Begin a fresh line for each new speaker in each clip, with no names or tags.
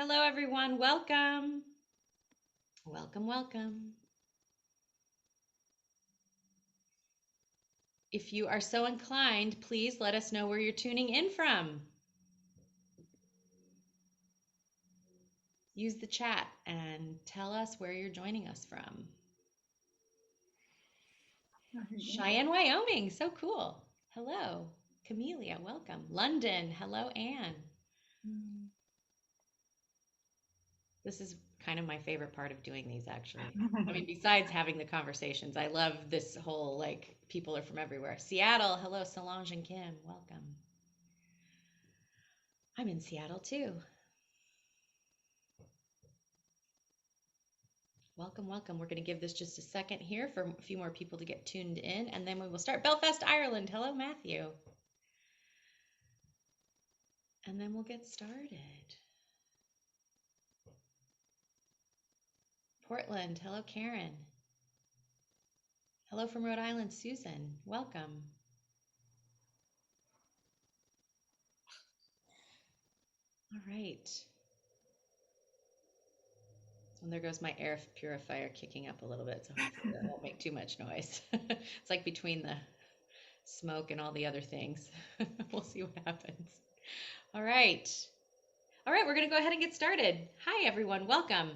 Hello, everyone. Welcome. Welcome, welcome. If you are so inclined, please let us know where you're tuning in from. Use the chat and tell us where you're joining us from. Cheyenne, Wyoming. So cool. Hello. Camellia, welcome. London. Hello, Anne. This is kind of my favorite part of doing these, actually. I mean, besides having the conversations, I love this whole, like, people are from everywhere. Seattle, hello, Solange and Kim, welcome. I'm in Seattle, too. Welcome, welcome. We're going to give this just a second here for a few more people to get tuned in, and then we will start. Belfast, Ireland, hello, Matthew. And then we'll get started. Portland, hello, Karen. Hello from Rhode Island, Susan. Welcome. All right. And there goes my air purifier kicking up a little bit, so hopefully that won't make too much noise. It's like between the smoke and all the other things. We'll see what happens. All right. All right, we're going to go ahead and get started. Hi, everyone. Welcome.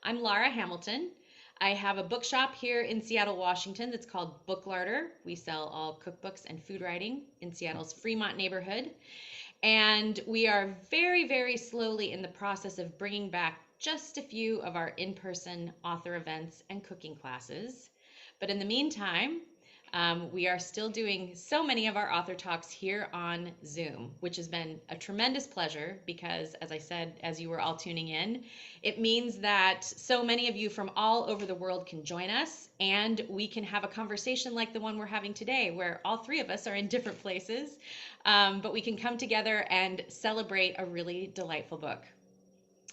I'm Lara Hamilton. I have a bookshop here in Seattle, Washington that's called Booklarder. We sell all cookbooks and food writing in Seattle's Fremont neighborhood. And we are very, very slowly in the process of bringing back just a few of our in-person author events and cooking classes. But in the meantime, we are still doing so many of our author talks here on Zoom, which has been a tremendous pleasure because, as I said, as you were all tuning in, it means that so many of you from all over the world can join us and we can have a conversation like the one we're having today, where all three of us are in different places, but we can come together and celebrate a really delightful book.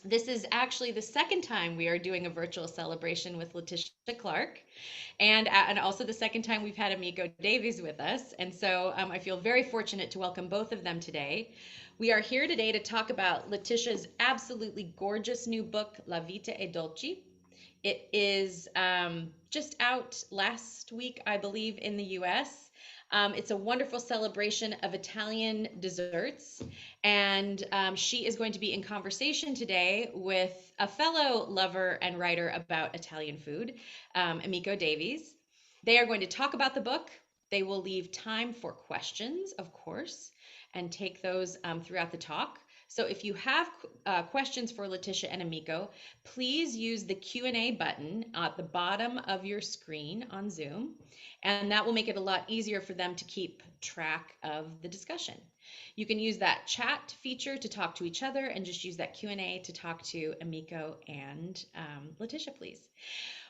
This is actually the second time we are doing a virtual celebration with Letitia Clark, and also the second time we've had Emiko Davies with us. And so I feel very fortunate to welcome both of them today. We are here today to talk about Letitia's absolutely gorgeous new book, Vita E Dolce. It is just out last week, I believe, in the US. It's a wonderful celebration of Italian desserts. And she is going to be in conversation today with a fellow lover and writer about Italian food, Emiko Davies. They are going to talk about the book. They will leave time for questions, of course, and take those throughout the talk. So if you have questions for Letitia and Emiko, please use the Q&A button at the bottom of your screen on Zoom, and that will make it a lot easier for them to keep track of the discussion. You can use that chat feature to talk to each other and just use that Q&A to talk to Emiko and Letitia, please.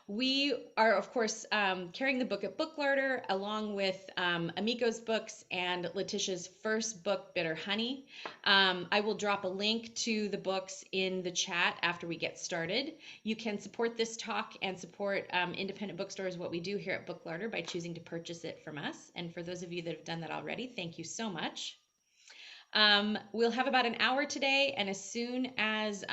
We are, of course, carrying the book at Booklarder along with Emiko's books and Letitia's first book, Bitter Honey. I will drop a link to the books in the chat after we get started. You can support this talk and support independent bookstores, what we do here at Booklarder, by choosing to purchase it from us. And for those of you that have done that already, thank you so much. We'll have about an hour today, and as soon as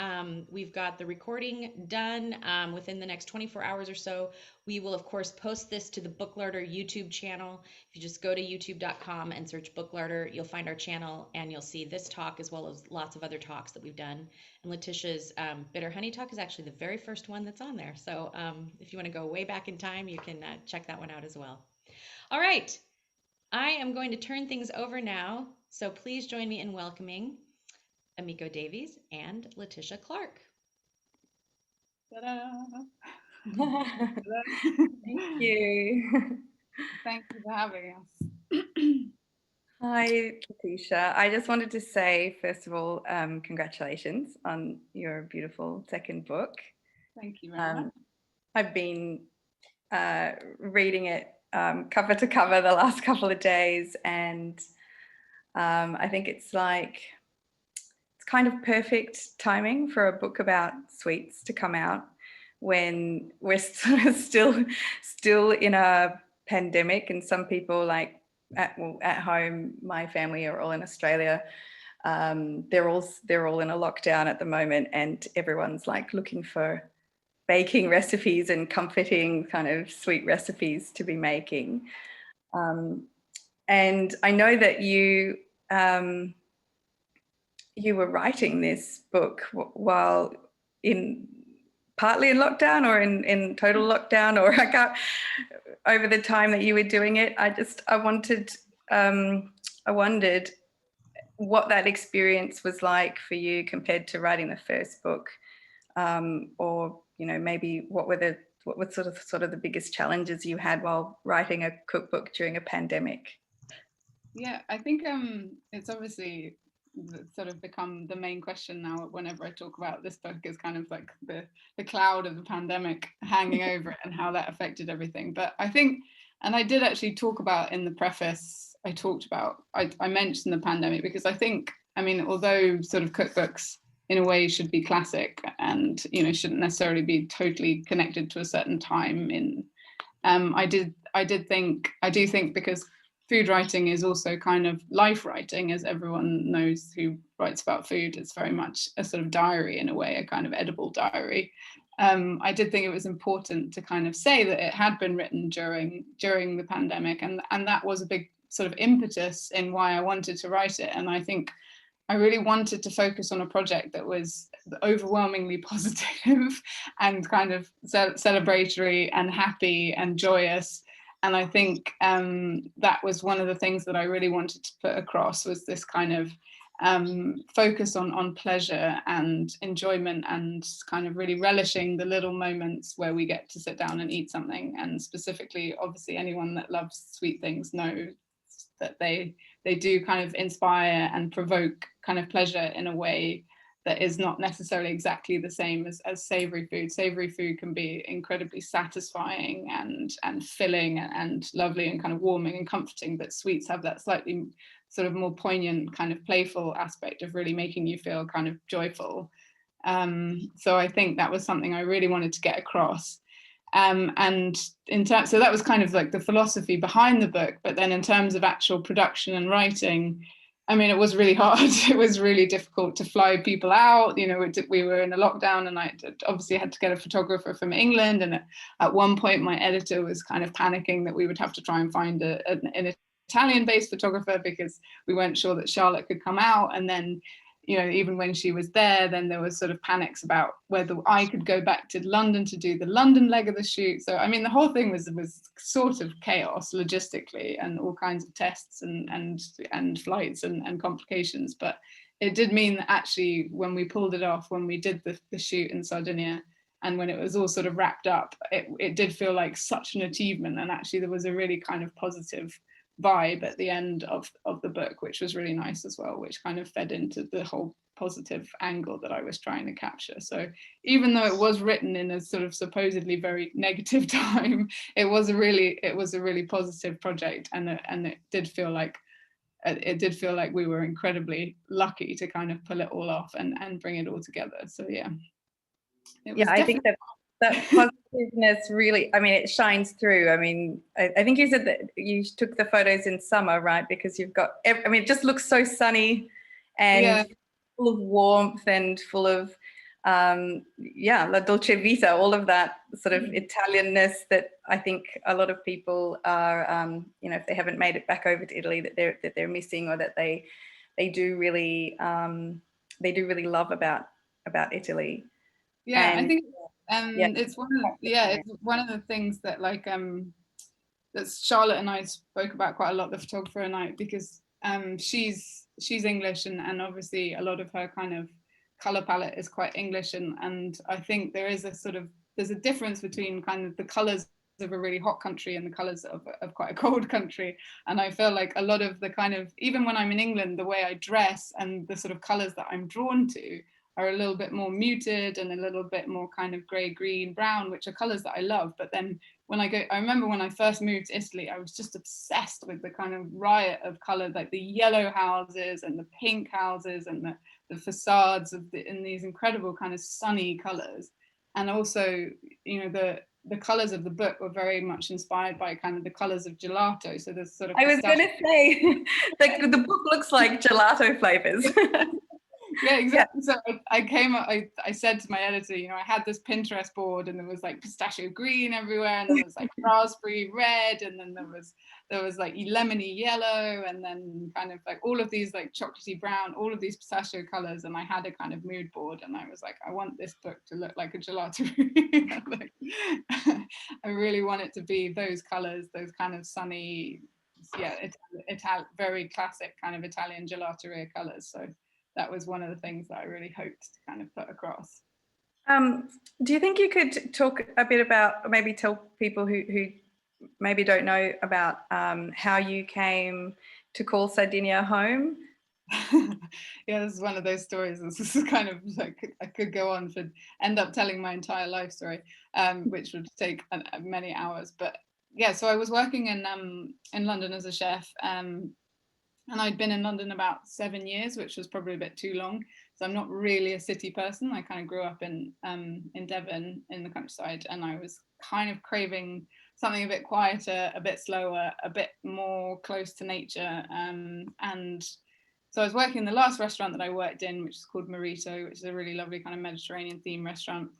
we've got the recording done within the next 24 hours or so, we will of course post this to the Booklarder YouTube channel. If you just go to youtube.com and search Booklarder, you'll find our channel and you'll see this talk as well as lots of other talks that we've done. And Letitia's Bitter Honey talk is actually the very first one that's on there. So if you want to go way back in time, you can check that one out as well. All right, I am going to turn things over now. So please join me in welcoming Emiko Davies and Letitia Clark.
Thank you.
Thank you for having us.
Hi, Letitia. I just wanted to say, first of all, congratulations on your beautiful second book.
Thank you very much.
I've been reading it cover to cover the last couple of days, and I think it's kind of perfect timing for a book about sweets to come out when we're sort of still in a pandemic, and some people at home, my family are all in Australia, they're all in a lockdown at the moment, and everyone's like looking for baking recipes and comforting kind of sweet recipes to be making. And I know that you were writing this book while partly in lockdown, or in total lockdown, or over the time that you were doing it. I wondered what that experience was like for you compared to writing the first book, or maybe what were sort of the biggest challenges you had while writing a cookbook during a pandemic?
Yeah, I think it's obviously sort of become the main question now whenever I talk about this book, is kind of like the cloud of the pandemic hanging over it and how that affected everything. But I think, and I did actually talk about in the preface, I mentioned the pandemic because I think, I mean, although sort of cookbooks in a way should be classic and, shouldn't necessarily be totally connected to a certain time I do think because food writing is also kind of life writing, as everyone knows who writes about food. It's very much a sort of diary in a way, a kind of edible diary. I did think it was important to kind of say that it had been written during the pandemic, and that was a big sort of impetus in why I wanted to write it. And I think I really wanted to focus on a project that was overwhelmingly positive and kind of celebratory and happy and joyous. And I think that was one of the things that I really wanted to put across, was this kind of focus on pleasure and enjoyment, and kind of really relishing the little moments where we get to sit down and eat something. And specifically, obviously, anyone that loves sweet things knows that they do kind of inspire and provoke kind of pleasure in a way that is not necessarily exactly the same as savory food. Savory food can be incredibly satisfying and filling and lovely and kind of warming and comforting, but sweets have that slightly sort of more poignant kind of playful aspect of really making you feel kind of joyful. So I think that was something I really wanted to get across. And so that was kind of like the philosophy behind the book. But then in terms of actual production and writing, I mean, it was really hard. It was really difficult to fly people out. We were in a lockdown, and I obviously had to get a photographer from England. And at one point, my editor was kind of panicking that we would have to try and find an Italian-based photographer, because we weren't sure that Charlotte could come out. And then, even when she was there, then there was sort of panics about whether I could go back to London to do the London leg of the shoot. So, I mean, the whole thing was sort of chaos logistically, and all kinds of tests and flights and complications. But it did mean that actually, when we pulled it off, when we did the shoot in Sardinia, and when it was all sort of wrapped up, it did feel like such an achievement. And actually, there was a really kind of positive vibe at the end of the book, which was really nice as well, which kind of fed into the whole positive angle that I was trying to capture. So even though it was written in a sort of supposedly very negative time, it was a really positive project, and it did feel like we were incredibly lucky to kind of pull it all off and bring it all together. So yeah,
I think that positiveness really, I mean, it shines through. I mean, I think you said that you took the photos in summer, right? Because you've got, I mean, it just looks so sunny and full of warmth and full of, la dolce vita, all of that sort of Italianness that I think a lot of people are, if they haven't made it back over to Italy, that they're missing, or that they do really love about Italy.
Yeah, and I think it's one of the things that that Charlotte and I spoke about quite a lot, the photographer and I, because she's English, and obviously a lot of her kind of color palette is quite English, and I think there's a difference between kind of the colors of a really hot country and the colors of quite a cold country. And I feel like a lot of the kind of, even when I'm in England, the way I dress and the sort of colors that I'm drawn to are a little bit more muted and a little bit more kind of gray, green, brown, which are colors that I love. But then when I remember when I first moved to Italy, I was just obsessed with the kind of riot of color, like the yellow houses and the pink houses and the facades in these incredible kind of sunny colors. And also, the colors of the book were very much inspired by kind of the colors of gelato. So there's sort of
I was going to say, the book looks like gelato flavors.
Yeah, exactly. Yeah. So I came up, I said to my editor, you know, I had this Pinterest board and there was like pistachio green everywhere, and there was like raspberry red, and then there was like lemony yellow, and then kind of like all of these like chocolatey brown, all of these pistachio colors. And I had a kind of mood board, and I was like, I want this book to look like a gelato. Like, I really want it to be those colors, those kind of sunny, yeah, very classic kind of Italian gelateria colors. So that was one of the things that I really hoped to kind of put across.
Do you think you could talk a bit about, maybe tell people who maybe don't know about how you came to call Sardinia home?
Yeah, this is one of those stories. This is kind of like, I could go on for, end up telling my entire life story, which would take many hours. But yeah, so I was working in London as a chef, and I'd been in London about 7 years, which was probably a bit too long. So I'm not really a city person. I kind of grew up in Devon in the countryside, and I was kind of craving something a bit quieter, a bit slower, a bit more close to nature. And so I was working in the last restaurant that I worked in, which is called Marito, which is a really lovely kind of Mediterranean themed restaurant.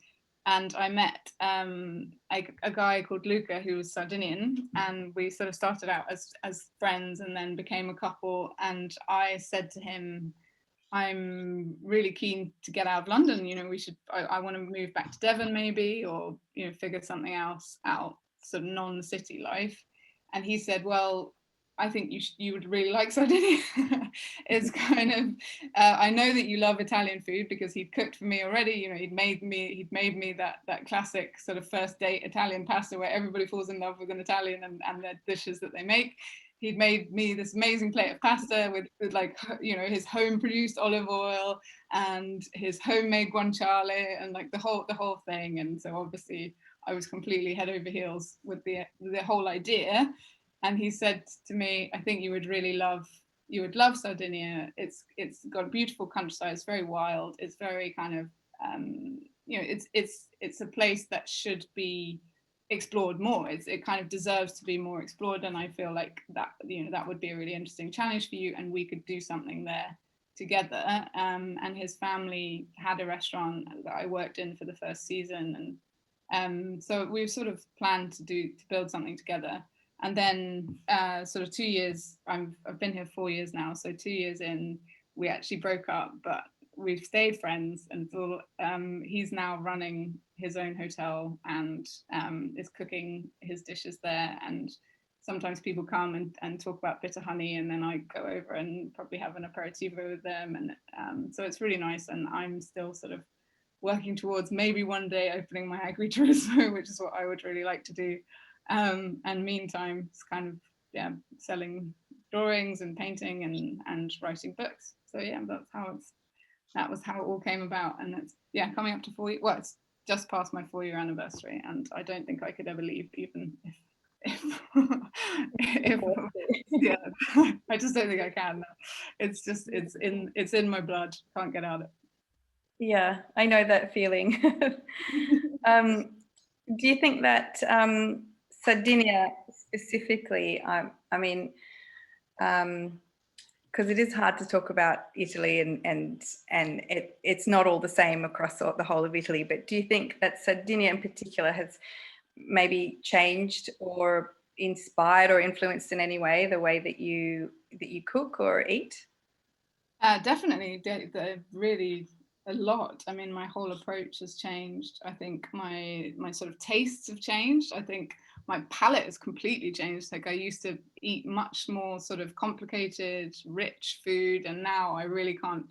And I met a guy called Luca, who was Sardinian, and we sort of started out as friends and then became a couple. And I said to him, I'm really keen to get out of London. You know, I want to move back to Devon maybe, or, you know, figure something else out, sort of non-city life. And he said, well, I think you would really like Sardinia. It's kind of, I know that you love Italian food because he'd cooked for me already. You know, he'd made me that classic sort of first date Italian pasta where everybody falls in love with an Italian and their dishes that they make. He'd made me this amazing plate of pasta with like, you know, his home produced olive oil and his homemade guanciale and like the whole thing. And so obviously I was completely head over heels with the whole idea. And he said to me, I think you would love Sardinia. It's got a beautiful countryside. It's very wild. It's very kind of, you know, it's a place that should be explored more. It kind of deserves to be more explored. And I feel like that, you know, that would be a really interesting challenge for you, and we could do something there together. And his family had a restaurant that I worked in for the first season. And so we've sort of planned to build something together. And then sort of 2 years, I've been here 4 years now. So 2 years in, we actually broke up, but we've stayed friends. And so he's now running his own hotel and is cooking his dishes there. And sometimes people come and talk about bitter honey, and then I go over and probably have an aperitivo with them. And so it's really nice. And I'm still sort of working towards maybe one day opening my agriturismo, which is what I would really like to do. And meantime, it's kind of, yeah, selling drawings and painting and writing books. So yeah, that was how it all came about. And it's, yeah, coming up to 4 years. Well, it's just past my 4-year anniversary, and I don't think I could ever leave, even if yeah, I just don't think I can. It's just it's in my blood. Can't get out of it.
Yeah, I know that feeling. Do you think that Sardinia specifically, I mean, because it is hard to talk about Italy and it's not all the same across the whole of Italy, but do you think that Sardinia in particular has maybe changed or inspired or influenced in any way the way that you cook or eat?
Definitely, really a lot. I mean, my whole approach has changed. I think my sort of tastes have changed. I think my palate has completely changed. Like I used to eat much more sort of complicated, rich food, and now I really can't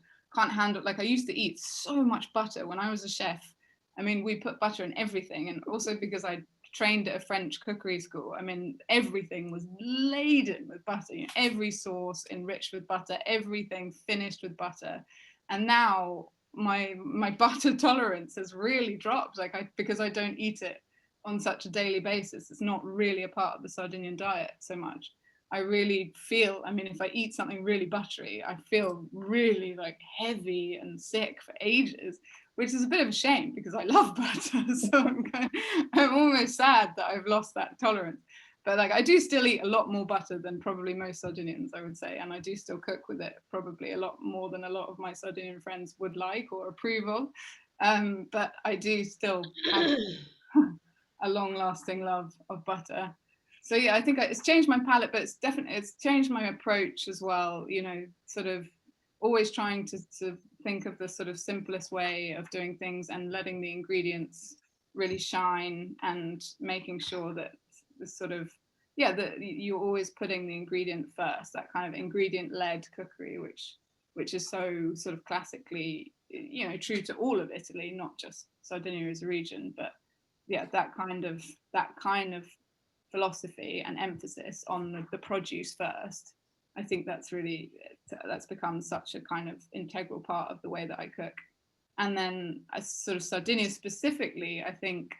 handle. Like I used to eat so much butter when I was a chef. I mean, we put butter in everything, and also because I trained at a French cookery school. I mean, everything was laden with butter. You know, every sauce enriched with butter, everything finished with butter. And now my butter tolerance has really dropped. Like because I don't eat it on such a daily basis. It's not really a part of the Sardinian diet so much. I really feel, I mean, if I eat something really buttery, I feel really like heavy and sick for ages, which is a bit of a shame because I love butter. So I'm almost sad that I've lost that tolerance. But like I do still eat a lot more butter than probably most Sardinians, I would say. And I do still cook with it probably a lot more than a lot of my Sardinian friends would like or approve of. But I do still have a long-lasting love of butter. So yeah, I think it's changed my palate, but it's changed my approach as well. You know, sort of always trying to think of the sort of simplest way of doing things and letting the ingredients really shine, and making sure that the sort of, yeah, that you're always putting the ingredient first, that kind of ingredient-led cookery, which is so sort of classically, you know, true to all of Italy, not just Sardinia as a region, but yeah, that kind of philosophy and emphasis on the produce first. I think that's become such a kind of integral part of the way that I cook. And then sort of Sardinia specifically, I think,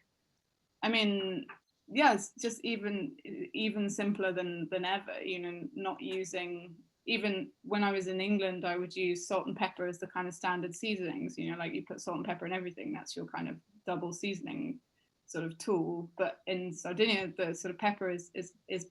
I mean, yeah, it's just even simpler than ever, you know, not using, even when I was in England, I would use salt and pepper as the kind of standard seasonings, you know, like you put salt and pepper in everything, that's your kind of double seasoning sort of tool. But in Sardinia, the sort of pepper is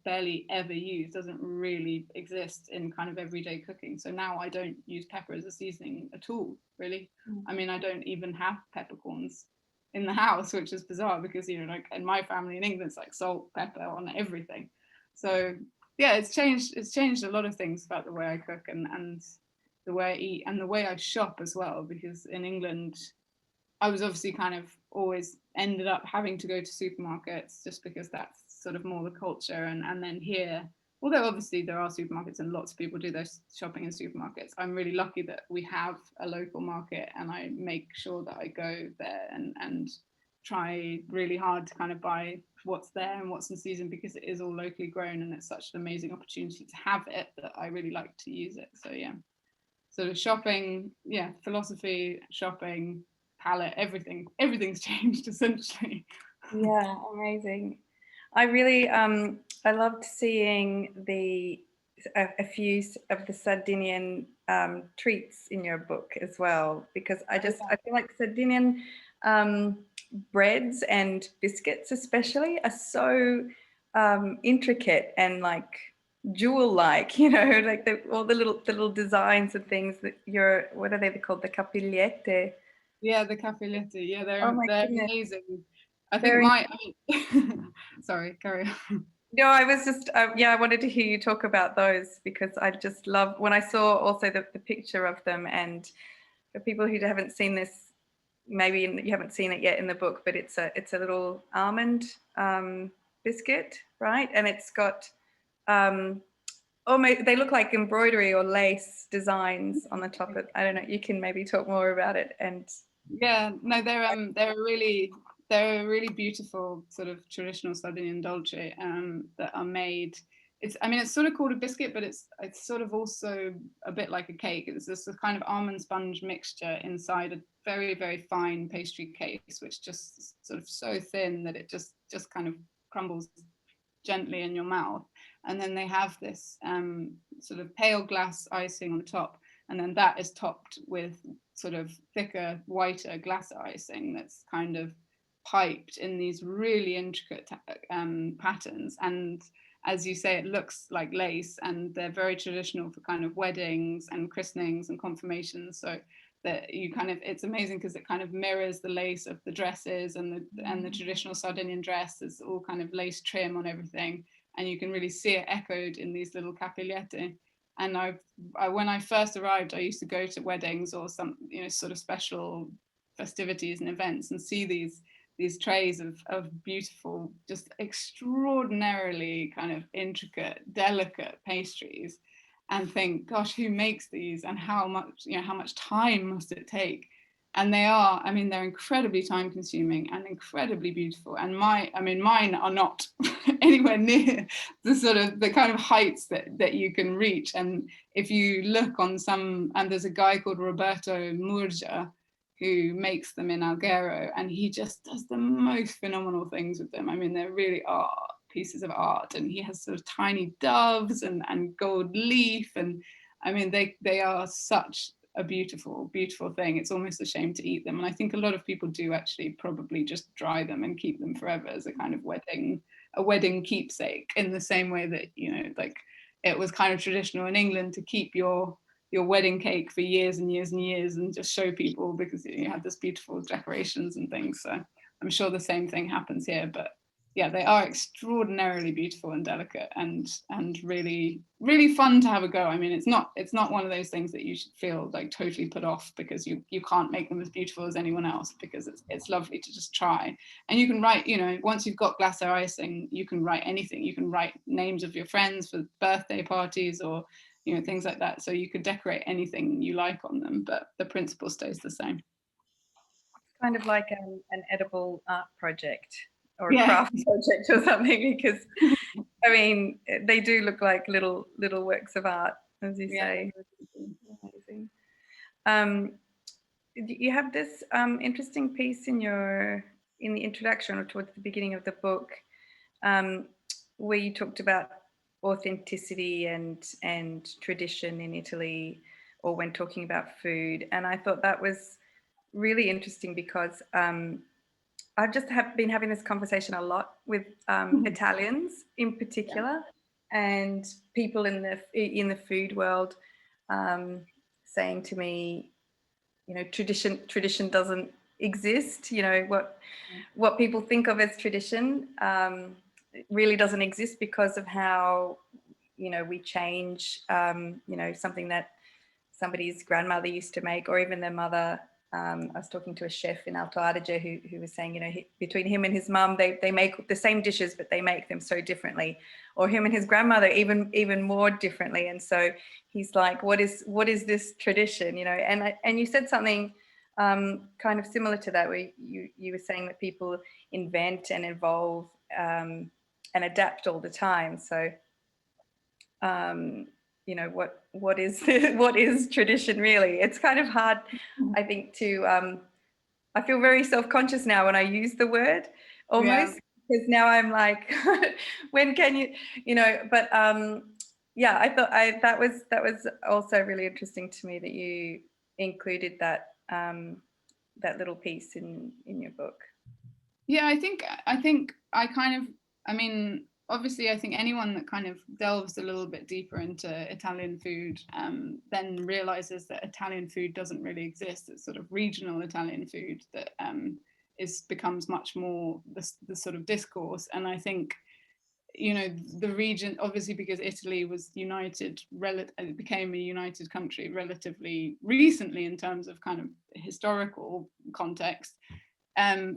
barely ever used, doesn't really exist in kind of everyday cooking. So now I don't use pepper as a seasoning at all, really. I mean, I don't even have peppercorns in the house, which is bizarre because, you know, like in my family in England, it's like salt, pepper on everything. So yeah, it's changed a lot of things about the way I cook and the way I eat and the way I shop as well, because in England I was obviously kind of always ended up having to go to supermarkets just because that's sort of more the culture. And then here, although obviously there are supermarkets and lots of people do their shopping in supermarkets, I'm really lucky that we have a local market, and I make sure that I go there and try really hard to kind of buy what's there and what's in season, because it is all locally grown and it's such an amazing opportunity to have it that I really like to use it. So yeah, sort of shopping, yeah, philosophy, shopping, palette, everything's changed essentially.
Yeah, amazing. I really I loved seeing a few of the Sardinian treats in your book as well, because I feel like Sardinian breads and biscuits especially are so intricate and like jewel-like, you know, like all the little designs and things that what are they called, the capigliette?
Yeah, the cappelletti. Yeah, they're
goodness.
amazing. I think sorry, carry on.
No, I was just, yeah, I wanted to hear you talk about those, because I just love, when I saw also the picture of them, and for people who haven't seen this, maybe you haven't seen it yet in the book, but it's a little almond biscuit, right? And it's got, they look like embroidery or lace designs on the top of it. I don't know, you can maybe talk more about it. And
yeah, no, they're a really beautiful sort of traditional Sardinian dolce that are made. It's sort of called a biscuit, but it's sort of also a bit like a cake. It's this kind of almond sponge mixture inside a very, very fine pastry case, which just sort of so thin that it just kind of crumbles gently in your mouth. And then they have this sort of pale glass icing on the top, and then that is topped with sort of thicker, whiter glass icing that's kind of piped in these really intricate patterns. And as you say, it looks like lace, and they're very traditional for kind of weddings and christenings and confirmations. So that you kind of, it's amazing because it kind of mirrors the lace of the dresses, and the traditional Sardinian dress is all kind of lace trim on everything, and you can really see it echoed in these little cappelletti. And when I first arrived, I used to go to weddings or some, you know, sort of special festivities and events and see these trays of beautiful, just extraordinarily kind of intricate, delicate pastries, and think, gosh, who makes these, and how much time must it take? And they're incredibly time consuming and incredibly beautiful. And mine are not anywhere near the kind of heights that you can reach. And if you look on and there's a guy called Roberto Murgia who makes them in Alghero, and he just does the most phenomenal things with them. I mean, they really are pieces of art, and he has sort of tiny doves and gold leaf, and I mean they are such a beautiful thing. It's almost a shame to eat them, and I think a lot of people do actually probably just dry them and keep them forever as a kind of wedding keepsake, in the same way that, you know, like it was kind of traditional in England to keep your wedding cake for years and years and years and just show people, because you had this beautiful decorations and things. So I'm sure the same thing happens here, but yeah, they are extraordinarily beautiful and delicate, and really fun to have a go. I mean, it's not one of those things that you should feel like totally put off because you can't make them as beautiful as anyone else, because it's lovely to just try. And you can write, you know, once you've got glaseau icing, you can write anything. You can write names of your friends for birthday parties, or, you know, things like that. So you could decorate anything you like on them, but the principle stays the same.
Kind of like an edible art project or a
Yeah.
craft project or something, because I mean, they do look like little works of art, as you say. Amazing. You have this interesting piece in the introduction, or towards the beginning of the book, where you talked about authenticity and tradition in Italy, or when talking about food. And I thought that was really interesting because I've just been having this conversation a lot with Italians in particular, and people in the food world saying to me, you know, tradition doesn't exist. You know, what people think of as tradition really doesn't exist because of how, you know, we change. You know, something that somebody's grandmother used to make, or even their mother. I was talking to a chef in Alto Adige who was saying, you know, between him and his mum, they make the same dishes, but they make them so differently. Or him and his grandmother even more differently. And so he's like, what is this tradition, you know? And you said something kind of similar to that, where you were saying that people invent and evolve and adapt all the time. So you know, what is tradition really? It's kind of hard, I think, to I feel very self-conscious now when I use the word, almost, because now I'm like, when can you know? But yeah, I thought that was also really interesting to me that you included that that little piece in your book.
Yeah, I think I mean, obviously, I think anyone that kind of delves a little bit deeper into Italian food then realizes that Italian food doesn't really exist. It's sort of regional Italian food that becomes much more the sort of discourse. And I think, you know, the region, obviously, because Italy was united, it became a united country relatively recently in terms of kind of historical context.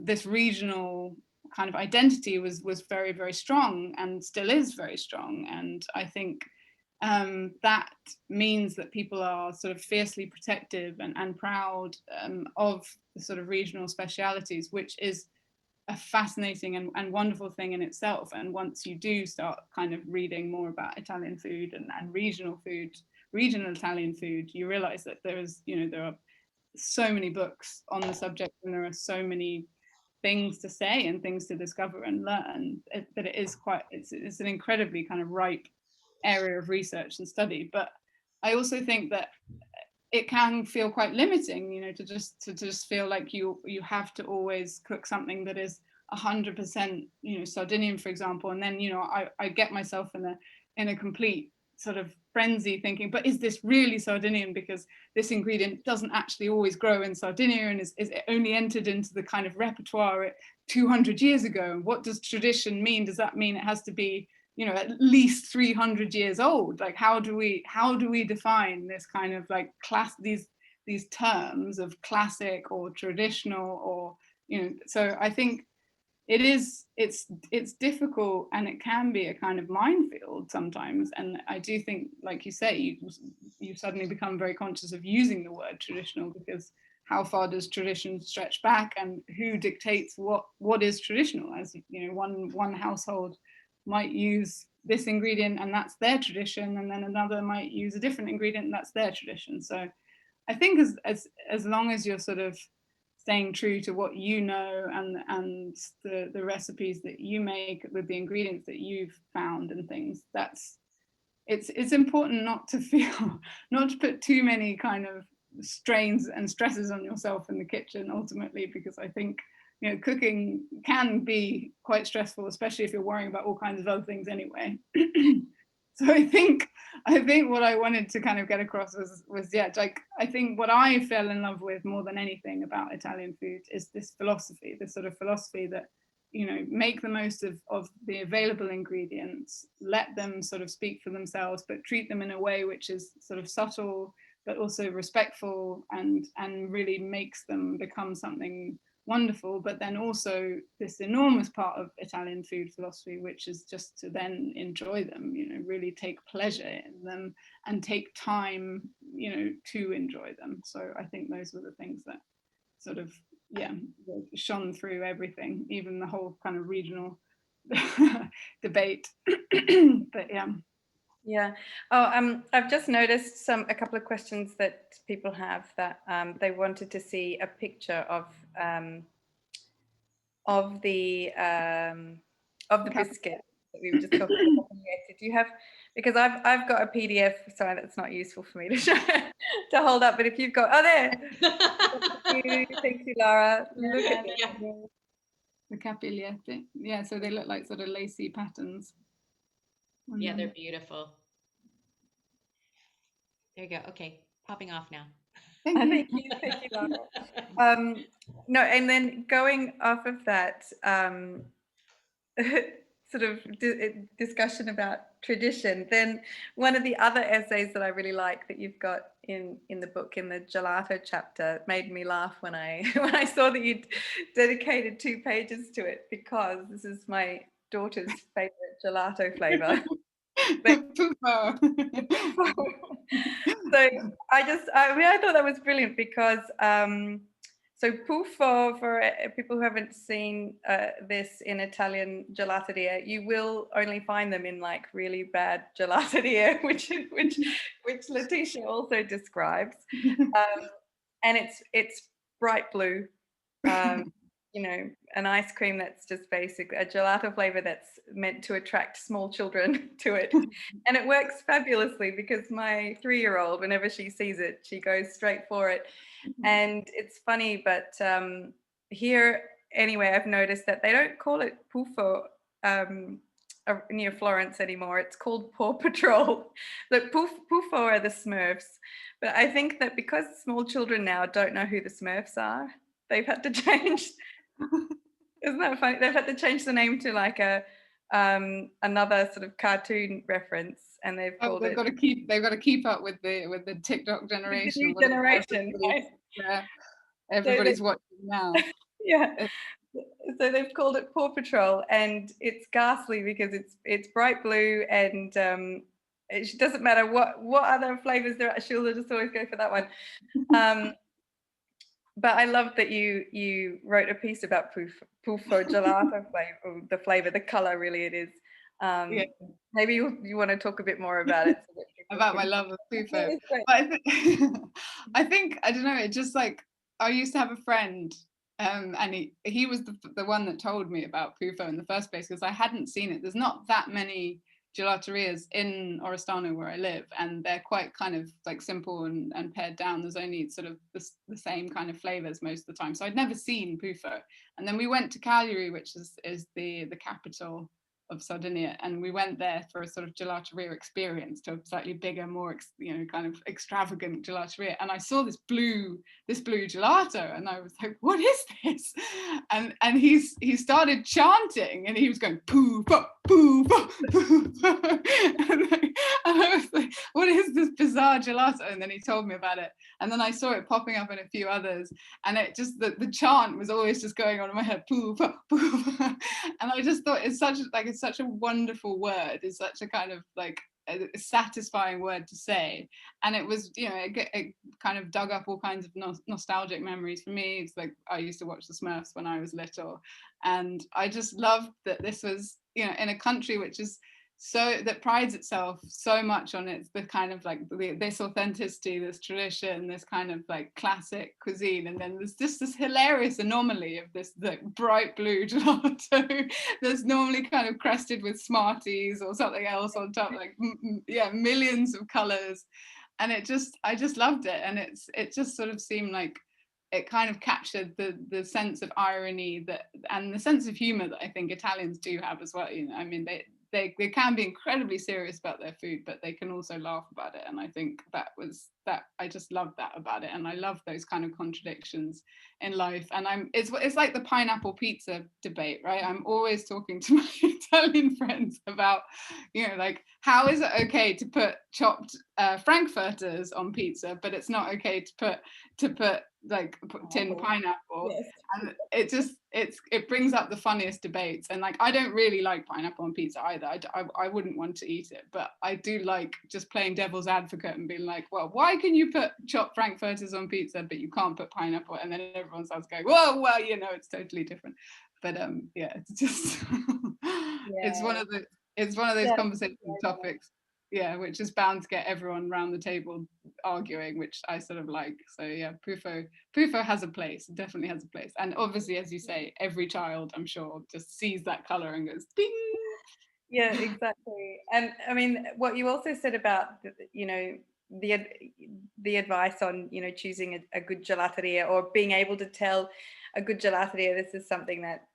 This regional kind of identity was very, very strong, and still is very strong. And I think that means that people are sort of fiercely protective and proud of the sort of regional specialities, which is a fascinating and wonderful thing in itself. And once you do start kind of reading more about Italian food and regional Italian food, you realize that there are so many books on the subject, and there are so many things to say and things to discover and learn, that it's an incredibly kind of ripe area of research and study. But I also think that it can feel quite limiting, you know, to just feel like you have to always cook something that is 100%, you know, Sardinian, for example. And then, you know, I get myself in a complete sort of frenzy thinking, but is this really Sardinian? Because this ingredient doesn't actually always grow in Sardinia, and is only entered into the kind of repertoire 200 years ago. And what does tradition mean? Does that mean it has to be, you know, at least 300 years old? Like, how do we define this kind of like these terms of classic or traditional, or, you know? So I think it's difficult, and it can be a kind of minefield sometimes. And I do think, like you say, you suddenly become very conscious of using the word traditional, because how far does tradition stretch back, and who dictates what is traditional? As you know, one household might use this ingredient and that's their tradition, and then another might use a different ingredient and that's their tradition. So I think as long as you're sort of staying true to what you know, and the recipes that you make with the ingredients that you've found and things. It's important not to feel, not to put too many kind of strains and stresses on yourself in the kitchen ultimately, because I think, you know, cooking can be quite stressful, especially if you're worrying about all kinds of other things anyway. So I think what I wanted to kind of get across was yeah, like I think what I fell in love with more than anything about Italian food is this philosophy, this sort of philosophy that, you know, make the most of the available ingredients, let them sort of speak for themselves, but treat them in a way which is sort of subtle, but also respectful, and really makes them become something wonderful. But then also this enormous part of Italian food philosophy, which is just to then enjoy them, you know, really take pleasure in them and take time, you know, to enjoy them. So I think those were the things that sort of, yeah, shone through everything, even the whole kind of regional debate. But
yeah. Oh, I've just noticed a couple of questions that people have, that they wanted to see a picture of the biscuit that we were just talking about. Do you have, because I've got a PDF, sorry, that's not useful for me to show, to hold up, but if you've got, oh, there. Thank you, Lara. Look at
the capigliette. Yeah, so they look like sort of lacy patterns.
Yeah, they're beautiful. There you go. Okay, popping off now.
Thank you, Lara. No, and then going off of that sort of discussion about tradition, then one of the other essays that I really like that you've got in the book, in the gelato chapter, made me laugh when I saw that you'd dedicated 2 pages to it, because this is my daughter's favorite gelato flavor. So I thought that was brilliant, because so puffo, for people who haven't seen this in Italian gelateria, you will only find them in like really bad gelateria, which Letitia also describes, and it's bright blue. You know, an ice cream that's just basically a gelato flavor that's meant to attract small children to it. And it works fabulously, because my 3-year-old, whenever she sees it, she goes straight for it. And it's funny, but here, anyway, I've noticed that they don't call it puffo near Florence anymore. It's called Paw Patrol. Look, puffo are the Smurfs. But I think that because small children now don't know who the Smurfs are, they've had to change. Isn't that funny? They've had to change the name to like a another sort of cartoon reference, and they've called
they've got to keep up with the TikTok generation.
The generation, right?
Yeah, everybody's watching now.
Yeah. So they've called it Paw Patrol, and it's ghastly because it's bright blue, and it doesn't matter what other flavors there are. She'll just always go for that one. But I love that you wrote a piece about puffo gelato flavor, the flavor, the color, really it is. Yeah. Maybe you want to talk a bit more about it.
About my love of puffo. But I think, I don't know, it just like, I used to have a friend, and he was the one that told me about puffo in the first place, because I hadn't seen it. There's not that many gelaterias in Oristano where I live, and they're quite kind of like simple and pared down. There's only sort of the same kind of flavors most of the time, so I'd never seen puffo. And then we went to Cagliari, which is the capital of Sardinia, and we went there for a sort of gelateria experience, to a slightly bigger, more kind of extravagant gelateria, and I saw this blue gelato, and I was like, what is this? And he started chanting, and he was going poo poo poo poo, and I was like, what is this bizarre gelato? And then he told me about it, and then I saw it popping up in a few others, and it just the chant was always just going on in my head, poo poo poo, and I just thought it's such a wonderful word. It's such a kind of like a satisfying word to say, and it was, it kind of dug up all kinds of nostalgic memories for me. It's like I used to watch the Smurfs when I was little, and I just loved that this was, in a country which is that prides itself so much on its the kind of like this authenticity, this tradition, this kind of like classic cuisine, and then there's just this hilarious anomaly of this like bright blue gelato that's normally kind of crested with Smarties or something else on top, like yeah, millions of colors, and I just loved it, and it just sort of seemed like it kind of captured the sense of irony that and the sense of humor that I think Italians do have as well. You know, I mean, they can be incredibly serious about their food, but they can also laugh about it. And I think that I just love that about it. And I love those kind of contradictions in life. And it's like the pineapple pizza debate, right? I'm always talking to my Italian friends about, you know, like, how is it okay to put chopped frankfurters on pizza, but it's not okay to put like tin pineapple?
Yes.
And it brings up the funniest debates. And like, I don't really like pineapple on pizza either. I wouldn't want to eat it, but I do like just playing devil's advocate and being like, well, why can you put chopped frankfurters on pizza but you can't put pineapple? And then everyone starts going, whoa, well, you know, it's totally different. But yeah, it's just it's one of those conversation topics, yeah, which is bound to get everyone around the table arguing, which I sort of like. So yeah, Pufo has a place, definitely has a place. And obviously, as you say, every child, I'm sure, just sees that color and goes ding.
Yeah, exactly. And I mean, what you also said about, you know, the advice on, you know, choosing a good gelateria or being able to tell a good gelateria. This is something that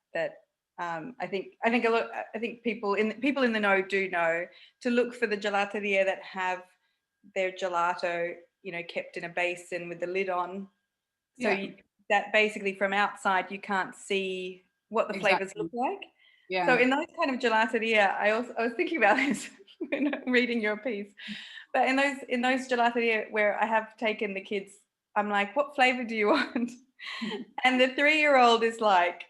I think people in the know do know to look for the gelateria that have their gelato, you know, kept in a basin with the lid on. So
Yeah.
that basically from outside you can't see what the flavors look like.
Yeah.
So in those kind of gelateria, I was thinking about this when reading your piece. But in those gelateria where I have taken the kids, I'm like, what flavor do you want? And the 3-year-old is like,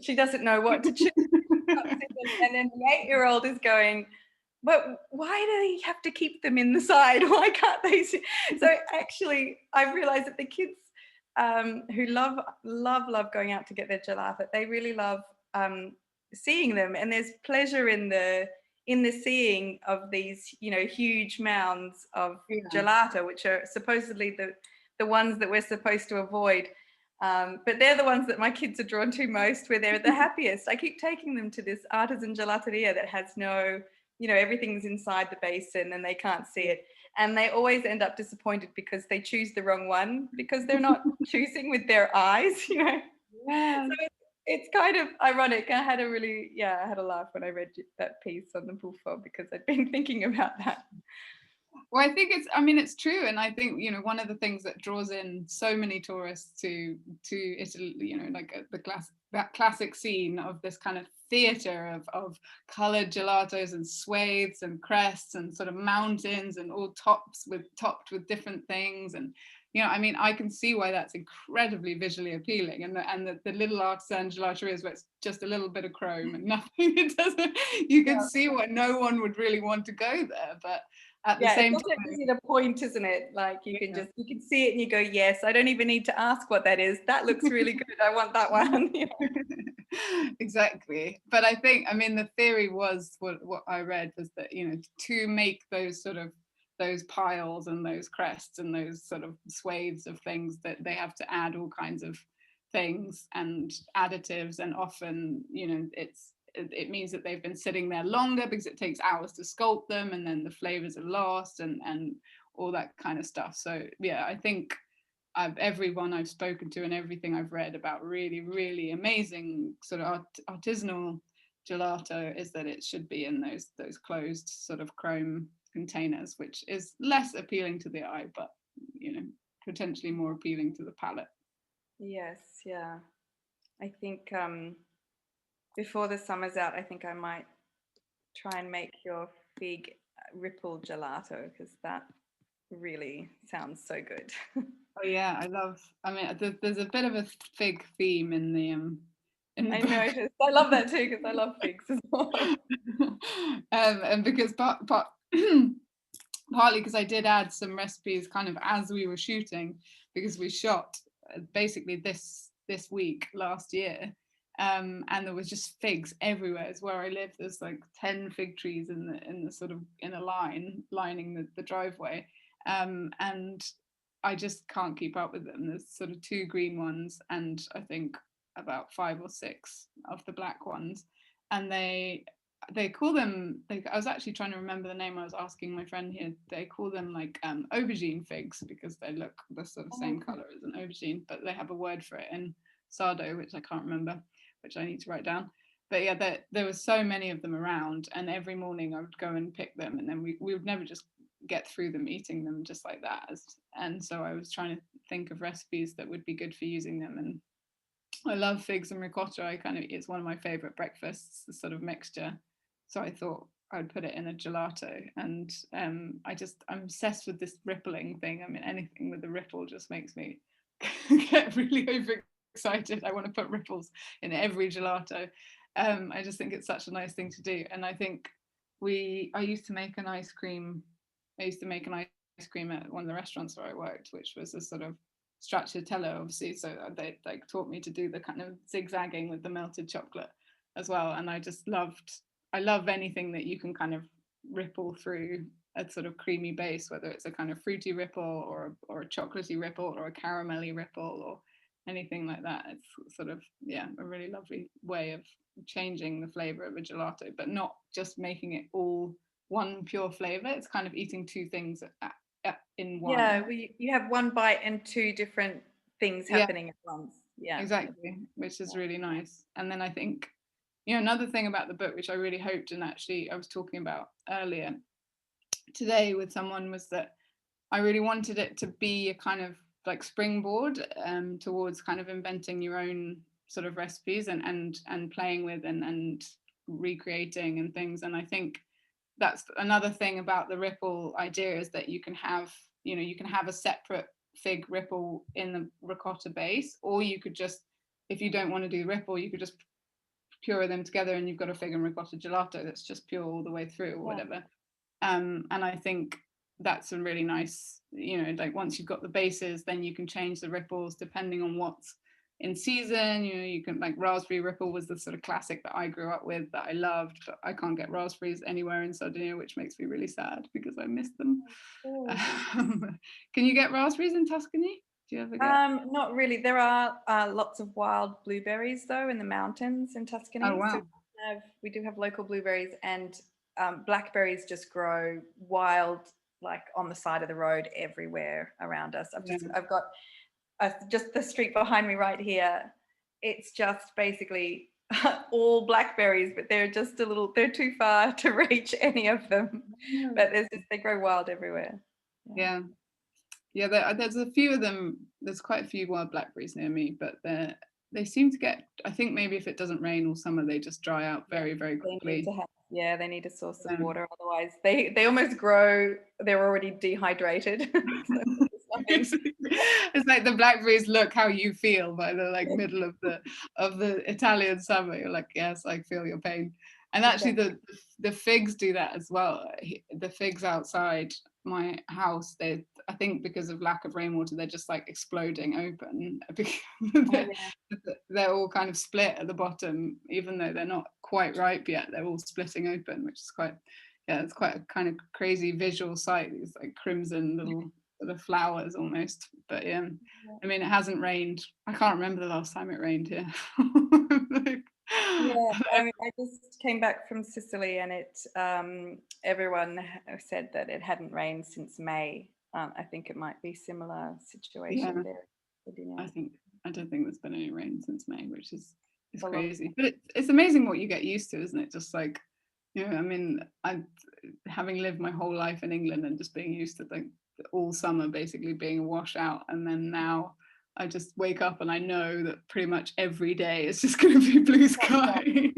she doesn't know what to choose. And then the 8-year-old is going, but why do they have to keep them in the side? Why can't they see? So actually, I've realized that the kids who love going out to get their gelato, they really love seeing them, and there's pleasure in the seeing of these, you know, huge mounds of gelato, which are supposedly the ones that we're supposed to avoid. But they're the ones that my kids are drawn to most, where they're the happiest. I keep taking them to this artisan gelateria that has no, you know, everything's inside the basin and they can't see it. And they always end up disappointed because they choose the wrong one, because they're not choosing with their eyes, you know.
Yeah.
So it's kind of ironic. I had a laugh when I read that piece on the Buffo, because I'd been thinking about that.
Well, I think it's true. And I think, you know, one of the things that draws in so many tourists to Italy, you know, like that classic scene of this kind of theater of colored gelatos and swathes and crests and sort of mountains and all topped with different things. And, you know, I mean, I can see why that's incredibly visually appealing. And the little artisan gelaterias where it's just a little bit of chrome and nothing, it doesn't, you can see why no one would really want to go there. But at the same time,
it gives you the point, isn't it? Like you can see it and you go, yes, I don't even need to ask what that is. That looks really good. I want that one. You know?
Exactly. But I think, I mean, the theory was what I read was that, you know, to make those sort of those piles and those crests and those sort of swathes of things, that they have to add all kinds of things and additives, and often, you know, it means that they've been sitting there longer because it takes hours to sculpt them, and then the flavors are lost and all that kind of stuff. So yeah, I think everyone I've spoken to and everything I've read about really, really amazing sort of artisanal gelato is that it should be in those closed sort of chrome containers, which is less appealing to the eye, but, you know, potentially more appealing to the palate.
Yes, yeah. I think before the summer's out, I think I might try and make your fig ripple gelato, because that really sounds so good.
Oh yeah, I mean, there's a bit of a fig theme in the
I noticed. I love that too, because I love figs as well.
And because partly because I did add some recipes kind of as we were shooting, because we shot basically this week last year, and there was just figs everywhere. It's where I live. There's like 10 fig trees in the sort of in a line lining the driveway, and I just can't keep up with them. There's sort of 2 green ones and I think about 5 or 6 of the black ones, and they call them, I was actually trying to remember the name. I was asking my friend here. They call them like aubergine figs because they look the sort of same color as an aubergine, but they have a word for it in Sardo, which I can't remember, which I need to write down. But yeah, there were so many of them around, and every morning I would go and pick them, and then we would never just get through them eating them just like that. And so I was trying to think of recipes that would be good for using them. And I love figs and ricotta. It's one of my favorite breakfasts, the sort of mixture. So I thought I'd put it in a gelato, and I'm obsessed with this rippling thing. I mean, anything with a ripple just makes me get really overexcited. I want to put ripples in every gelato. I just think it's such a nice thing to do. And I think I used to make an ice cream at one of the restaurants where I worked, which was a sort of stracciatella, obviously. So they like taught me to do the kind of zigzagging with the melted chocolate as well. And I love anything that you can kind of ripple through a sort of creamy base, whether it's a kind of fruity ripple or a chocolatey ripple or a caramelly ripple or anything like that. It's sort of, yeah, a really lovely way of changing the flavor of a gelato, but not just making it all one pure flavor. It's kind of eating 2 things in one.
Yeah, you have one bite and 2 different things happening at once. Yeah,
exactly, which is really nice. And then I think, another thing about the book, which I really hoped, and actually I was talking about earlier today with someone, was that I really wanted it to be a kind of like springboard towards kind of inventing your own sort of recipes and playing with and recreating and things. And I think that's another thing about the ripple idea, is that you can have a separate fig ripple in the ricotta base, or you could just, if you don't want to do ripple, you could just pure them together and you've got a fig and ricotta gelato that's just pure all the way through or whatever. And I think that's a really nice, like once you've got the bases, then you can change the ripples depending on what's in season. You can, like, raspberry ripple was the sort of classic that I grew up with that I loved, but I can't get raspberries anywhere in Sardinia, which makes me really sad because I miss them. Can you get raspberries in Tuscany? Do you ever get?
Not really. There are lots of wild blueberries though in the mountains in Tuscany.
Oh, wow.
So we do have local blueberries, and blackberries just grow wild, like on the side of the road everywhere around us. I've got just the street behind me right here. It's just basically all blackberries, but they're too far to reach any of them. But they grow wild everywhere.
Yeah. There's a few of them. There's quite a few wild blackberries near me, but they seem to get, I think maybe if it doesn't rain all summer, they just dry out very, very quickly.
They need a source of water, otherwise they almost grow, they're already dehydrated.
It's like the blackberries look how you feel by the middle of the Italian summer. You're like, yes, I feel your pain. And actually the figs do that as well. The figs outside my house, I think because of lack of rainwater, they're just like exploding open. They're all kind of split at the bottom, even though they're not quite ripe yet. They're all splitting open, which is it's quite a kind of crazy visual sight. These like crimson little sort of flowers almost. But I mean, it hasn't rained. I can't remember the last time it rained here.
I mean, I just came back from Sicily, and everyone said that it hadn't rained since May. I think it might be similar situation there.
I don't think there's been any rain since May, which is crazy. But it's amazing what you get used to, isn't it? Just like, I mean, having lived my whole life in England and just being used to like all summer basically being a washout, and then now I just wake up and I know that pretty much every day it's just going to be blue sky.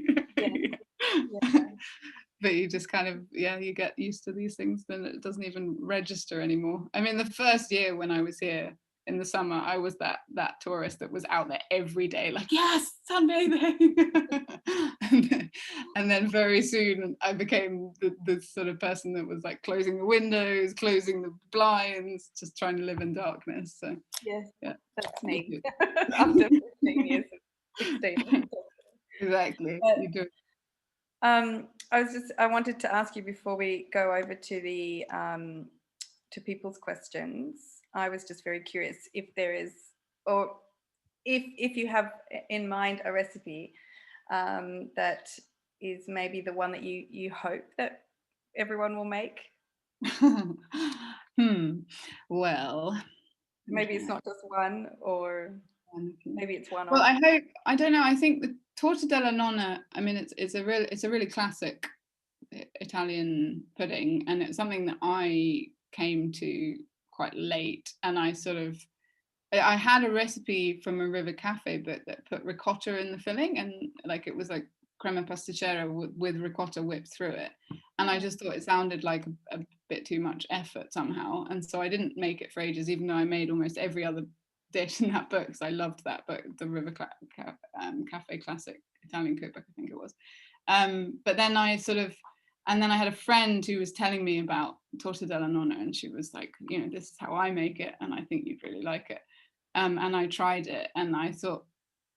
But you just kind of, you get used to these things, then it doesn't even register anymore. I mean, the first year when I was here in the summer, I was that tourist that was out there every day, like, yes, sunbathing. and then very soon I became the sort of person that was like closing the windows, closing the blinds, just trying to live in darkness. So
yes, that's me. After 15 years, 16.
Exactly.
But,
You do.
I wanted to ask you before we go over to the to people's questions. I was just very curious if there is, or if you have in mind a recipe that is maybe the one that you hope that everyone will make.
Well,
Maybe it's not just one, or maybe it's one
well,
off.
I don't know. I think the Torta Della Nona, I mean, it's a really classic Italian pudding, and it's something that I came to quite late, and I had a recipe from a River Cafe book that put ricotta in the filling, and like it was like crema pasticcera with ricotta whipped through it, and I just thought it sounded like a bit too much effort somehow, and so I didn't make it for ages, even though I made almost every other dish in that book because I loved that book, the River Cafe Classic Italian Cookbook, I think it was. But then and then I had a friend who was telling me about Torta della Nonna, and she was like, this is how I make it, and I think you'd really like it. And I tried it, and I thought,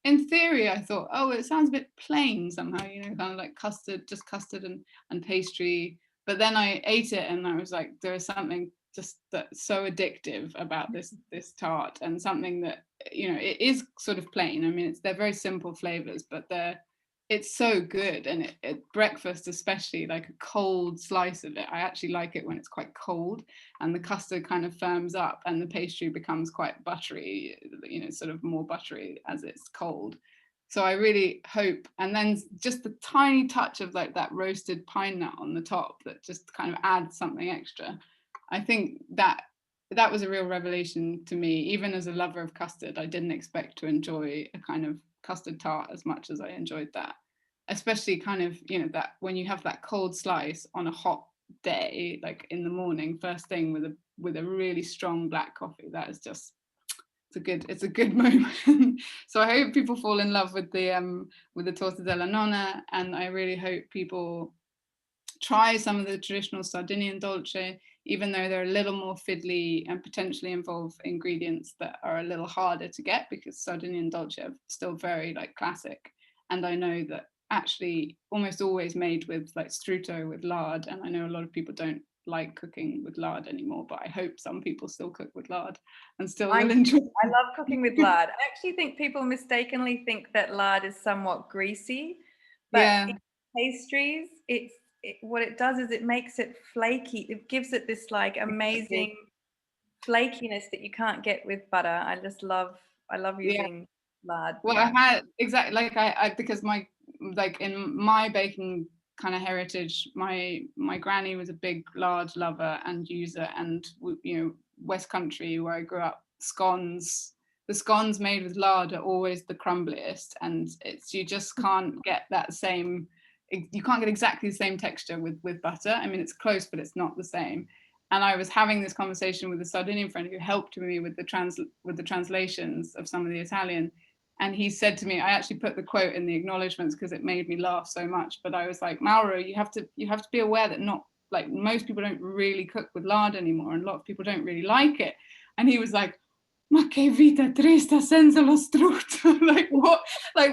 in theory, I thought, oh, it sounds a bit plain somehow, kind of like custard, just custard and pastry. But then I ate it, and I was like, there is something just that's so addictive about this tart, and something that it is sort of plain. I mean, they're very simple flavors, but it's so good, and at breakfast especially, like a cold slice of it, I actually like it when it's quite cold and the custard kind of firms up and the pastry becomes quite buttery, sort of more buttery as it's cold. So I really hope, and then just the tiny touch of like that roasted pine nut on the top that just kind of adds something extra. I think that was a real revelation to me. Even as a lover of custard, I didn't expect to enjoy a kind of custard tart as much as I enjoyed that, especially kind of that when you have that cold slice on a hot day, like in the morning first thing with a really strong black coffee. That is just, it's a good moment. So I hope people fall in love with the Torta della Nonna, and I really hope people try some of the traditional Sardinian dolce, even though they're a little more fiddly and potentially involve ingredients that are a little harder to get, because Sardinian dolce are still very like classic. And I know that actually almost always made with like strutto with lard, and I know a lot of people don't like cooking with lard anymore, but I hope some people still cook with lard and still will enjoy.
I love cooking with lard. I actually think people mistakenly think that lard is somewhat greasy, but in pastries, what it does is it makes it flaky. It gives it this like amazing flakiness that you can't get with butter. I love using lard.
Well, I had exactly like I because in my baking kind of heritage, my granny was a big lard lover and user, and West Country where I grew up, the scones made with lard are always the crumbliest, and you just can't get that same, you can't get exactly the same texture with butter. I mean, it's close, but it's not the same. And I was having this conversation with a Sardinian friend who helped me with the translations of some of the Italian. And he said to me, I actually put the quote in the acknowledgements because it made me laugh so much. But I was like, Mauro, you have to be aware that not like most people don't really cook with lard anymore, and a lot of people don't really like it. And he was like, ma che vita triste senza lo strutto.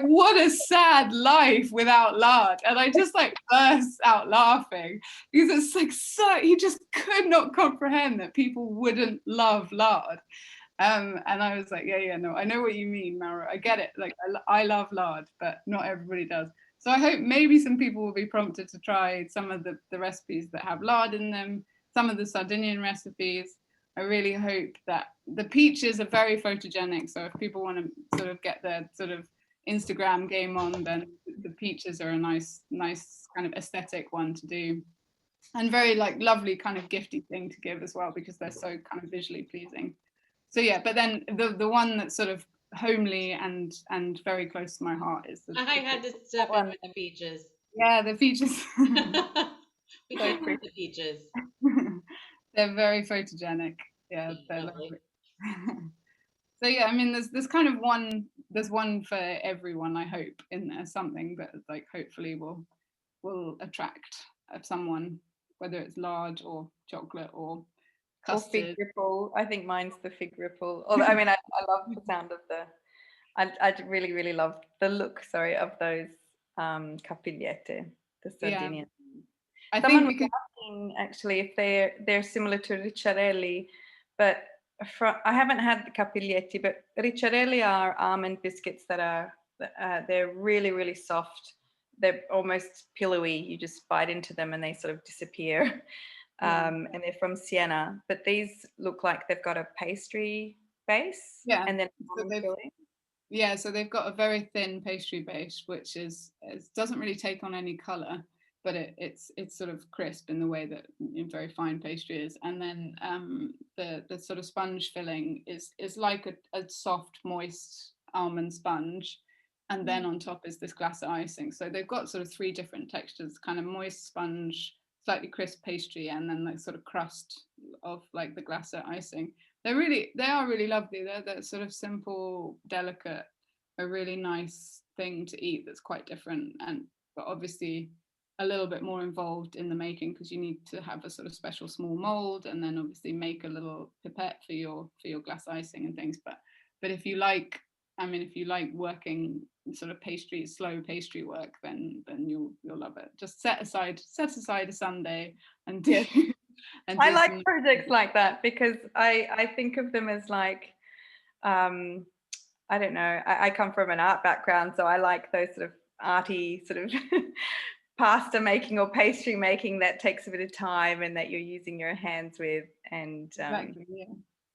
what a sad life without lard. And I just like burst out laughing because it's like, so he just could not comprehend that people wouldn't love lard. And I was like, no, I know what you mean, Mauro. I get it. Like I love lard, but not everybody does. So I hope maybe some people will be prompted to try some of the recipes that have lard in them, some of the Sardinian recipes. I really hope that the peaches are very photogenic. So if people want to sort of get their sort of Instagram game on, then the peaches are a nice kind of aesthetic one to do. And very like lovely kind of gifty thing to give as well, because they're so kind of visually pleasing. So yeah, but then the one that's sort of homely and very close to my heart is
I had to step in with the peaches.
Yeah, the peaches.
We can't print the peaches.
They're very photogenic. Yeah, they're lovely. So yeah, I mean, there's kind of one for everyone. I hope in there, something that like hopefully will attract someone, whether it's lard or chocolate or custard.
Or fig ripple. I think mine's the fig ripple. Although, I mean, I love the sound of I really, really love the look, of those capigliette, the
Yeah,
Sardinian.
I
Someone
think
was
because
asking actually if they're similar to ricciarelli, but I haven't had the capiglietti, but ricciarelli are almond biscuits that are they're really, really soft. They're almost pillowy. You just bite into them and they sort of disappear.
yeah,
And they're from Siena. But these look like they've got a pastry base
yeah.
and then
So
almond
they've
filling.
Yeah, so they've got a very thin pastry base, which doesn't really take on any color, but it's sort of crisp in the way that very fine pastry is. And then the sort of sponge filling is like a soft, moist almond sponge, and then on top is this glass icing. So they've got sort of three different textures: kind of moist sponge, slightly crisp pastry, and then like sort of crust of like the glass icing. They are really lovely. They're sort of simple, delicate, a really nice thing to eat that's quite different, and but obviously a little bit more involved in the making, because you need to have a sort of special small mold and then obviously make a little pipette for your glass icing and things. But if you like, I mean, if you like working sort of slow pastry work, then you'll love it. Just set aside a Sunday and do
Yes.
and
I
do
like
some.
projects like that because I think of them as like, I don't know, I come from an art background, so I like those sort of arty sort of pasta making or pastry making that takes a bit of time and that you're using your hands with. And
Exactly, yeah.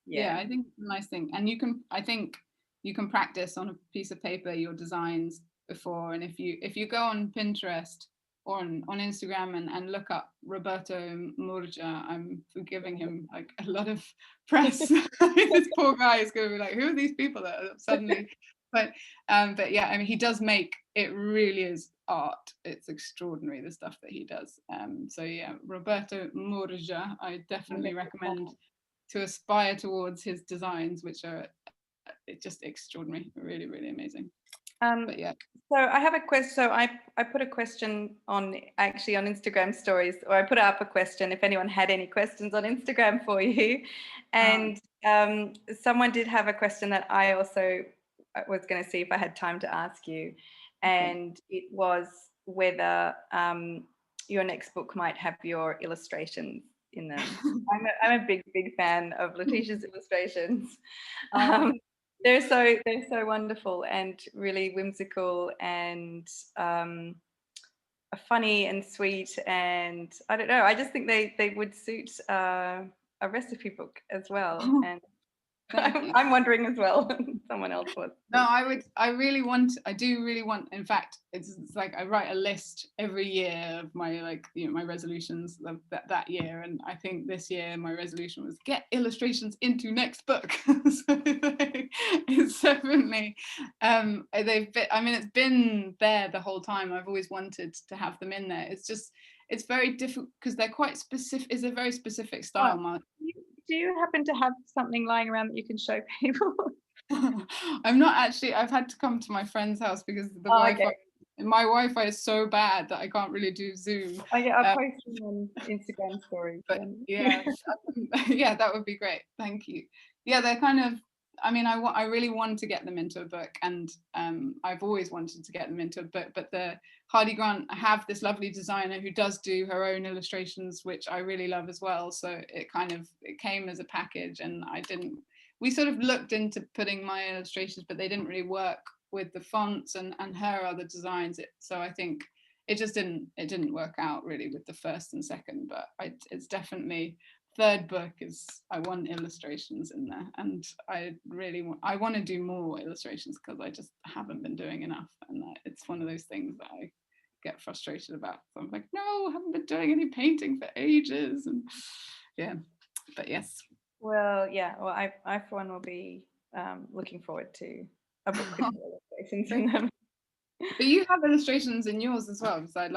Yeah,
yeah.
I think it's a nice thing. And I think you can practice on a piece of paper your designs before. And if you go on Pinterest or on Instagram and look up Roberto Murgia, I'm giving him like a lot of press. This poor guy is going to be like, who are these people that are suddenly? But yeah, I mean, he does make it really is art. It's extraordinary the stuff that he does. So yeah, Roberto Murgia, I definitely recommend to aspire towards his designs, which are just extraordinary, really, really amazing. But yeah.
So I have a question. So I put a question on Instagram stories, or I put up a question if anyone had any questions on Instagram for you. And someone did have a question that I also was going to see if I had time to ask you. And it was whether your next book might have your illustrations in them. I'm a big fan of Letitia's illustrations. They're so wonderful and really whimsical and funny and sweet, and I don't know, I just think they would suit a recipe book as well. And
Thank you.
I'm wondering as well. Someone else was.
No, I do really want, in fact, it's like I write a list every year of my, like, my resolutions of that year. And I think this year my resolution was get illustrations into next book. So it's definitely, it's been there the whole time. I've always wanted to have them in there. It's very difficult because they're quite specific. It's a very specific style, Mark.
Do you happen to have something lying around that you can show people?
I'm not actually. I've had to come to my friend's house because the Wi-Fi.
Okay.
My Wi-Fi is so bad that I can't really do Zoom.
I'll post them on Instagram stories.
But yeah, yeah, that would be great. Thank you. Yeah, they're kind of. I mean, I really want to get them into a book, and I've always wanted to get them into a book. But the Hardy Grant, I have this lovely designer who does do her own illustrations, which I really love as well. So it came as a package, and we sort of looked into putting my illustrations, but they didn't really work with the fonts and her other designs. So I think it didn't work out really with the first and second, but it's definitely third book is I want illustrations in there, and I want to do more illustrations because I just haven't been doing enough, and it's one of those things that I get frustrated about. So I'm like, no, I haven't been doing any painting for ages, and yeah, but yes.
Well, yeah. Well, I for one will be looking forward to a book with illustrations in them.
But you have illustrations in yours as well, because I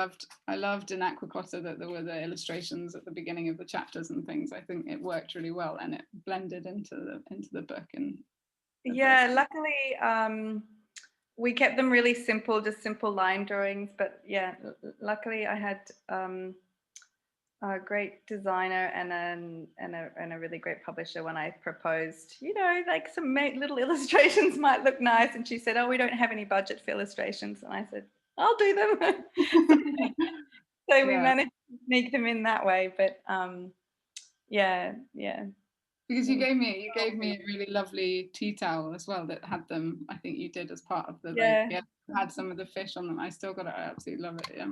loved in Aquacotta that there were the illustrations at the beginning of the chapters and things. I think it worked really well and it blended into the book. And
yeah, luckily we kept them really simple, just simple line drawings. But yeah, luckily I had a great designer and a really great publisher when I proposed, like some little illustrations might look nice. And she said, oh, we don't have any budget for illustrations. And I said, I'll do them. So we
Yeah,
managed to sneak them in that way, but yeah.
because you gave me a really lovely tea towel as well that had them. I think you did as part of the
Yeah.
yeah, had some of the fish on them. I still got it. I absolutely love it. Yeah,